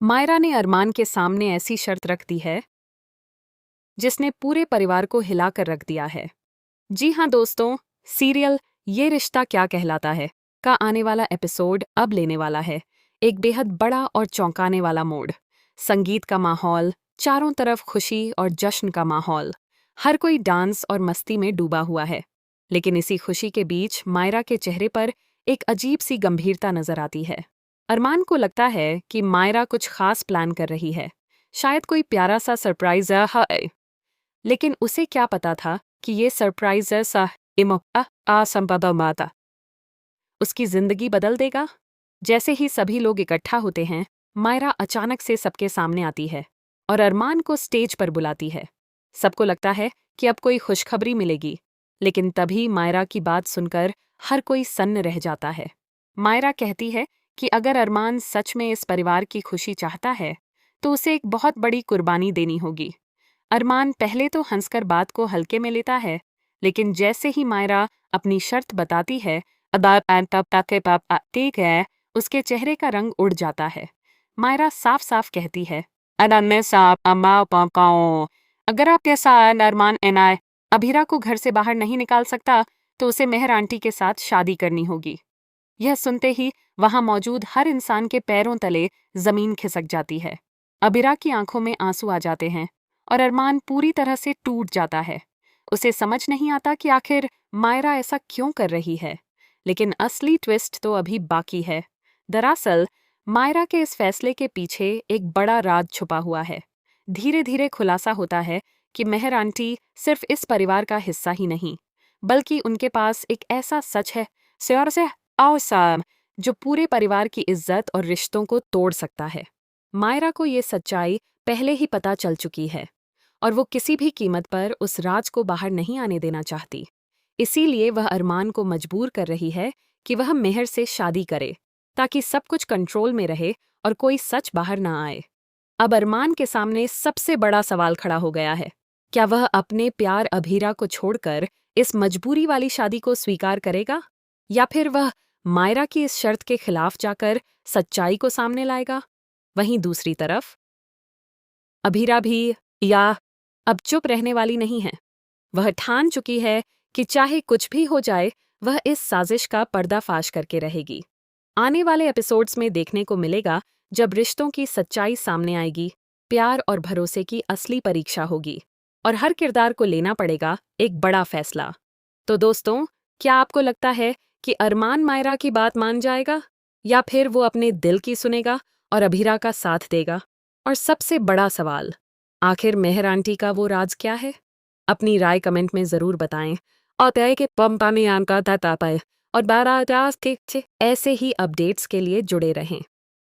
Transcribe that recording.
मायरा ने अरमान के सामने ऐसी शर्त रख दी है जिसने पूरे परिवार को हिलाकर रख दिया है। जी हाँ दोस्तों, सीरियल ये रिश्ता क्या कहलाता है का आने वाला एपिसोड अब लेने वाला है एक बेहद बड़ा और चौंकाने वाला मोड़। संगीत का माहौल, चारों तरफ खुशी और जश्न का माहौल, हर कोई डांस और मस्ती में डूबा हुआ है। लेकिन इसी खुशी के बीच मायरा के चेहरे पर एक अजीब सी गंभीरता नजर आती है। अरमान को लगता है कि मायरा कुछ खास प्लान कर रही है, शायद कोई प्यारा सा सरप्राइज है। लेकिन उसे क्या पता था कि ये सरप्राइज असंभव माता उसकी जिंदगी बदल देगा। जैसे ही सभी लोग इकट्ठा होते हैं, मायरा अचानक से सबके सामने आती है और अरमान को स्टेज पर बुलाती है। सबको लगता है कि अब कोई खुशखबरी मिलेगी, लेकिन तभी मायरा की बात सुनकर हर कोई सन्न रह जाता है। मायरा कहती है कि अगर अरमान सच में इस परिवार की खुशी चाहता है तो उसे एक बहुत बड़ी कुर्बानी देनी होगी। अरमान पहले तो हंसकर बात को हल्के में लेता है, लेकिन जैसे ही मायरा अपनी शर्त बताती है, ठीक है, उसके चेहरे का रंग उड़ जाता है। मायरा साफ साफ कहती है, अगर आपके साथ अरमान एनाय अभीरा को घर से बाहर नहीं निकाल सकता तो उसे मेहर आंटी के साथ शादी करनी होगी। यह सुनते ही वहां मौजूद हर इंसान के पैरों तले जमीन खिसक जाती है। अबीरा की आंखों में आंसू आ जाते हैं और अरमान पूरी तरह से टूट जाता है। उसे समझ नहीं आता कि आखिर मायरा ऐसा क्यों कर रही है। लेकिन असली ट्विस्ट तो अभी बाकी है। दरअसल मायरा के इस फैसले के पीछे एक बड़ा राज छुपा हुआ है। धीरे धीरे खुलासा होता है कि मेहर आंटी सिर्फ इस परिवार का हिस्सा ही नहीं, बल्कि उनके पास एक ऐसा सच है से औसम जो पूरे परिवार की इज्जत और रिश्तों को तोड़ सकता है। मायरा को ये सच्चाई पहले ही पता चल चुकी है और वो किसी भी कीमत पर उस राज को बाहर नहीं आने देना चाहती। इसीलिए वह अरमान को मजबूर कर रही है कि वह मेहर से शादी करे, ताकि सब कुछ कंट्रोल में रहे और कोई सच बाहर ना आए। अब अरमान के सामने सबसे बड़ा सवाल खड़ा हो गया है। क्या वह अपने प्यार अभीरा को छोड़कर इस मजबूरी वाली शादी को स्वीकार करेगा, या फिर वह मायरा की इस शर्त के खिलाफ जाकर सच्चाई को सामने लाएगा? वहीं दूसरी तरफ अभीरा भी या अब चुप रहने वाली नहीं है। वह ठान चुकी है कि चाहे कुछ भी हो जाए, वह इस साजिश का पर्दाफाश करके रहेगी। आने वाले एपिसोड्स में देखने को मिलेगा जब रिश्तों की सच्चाई सामने आएगी, प्यार और भरोसे की असली परीक्षा होगी और हर किरदार को लेना पड़ेगा एक बड़ा फैसला। तो दोस्तों, क्या आपको लगता है कि अरमान मायरा की बात मान जाएगा, या फिर वो अपने दिल की सुनेगा और अभीरा का साथ देगा? और सबसे बड़ा सवाल, आखिर मेहर आंटी का वो राज क्या है? अपनी राय कमेंट में जरूर बताएं और तय के पंपा में आम का था और 12 के ऐसे ही अपडेट्स के लिए जुड़े रहें।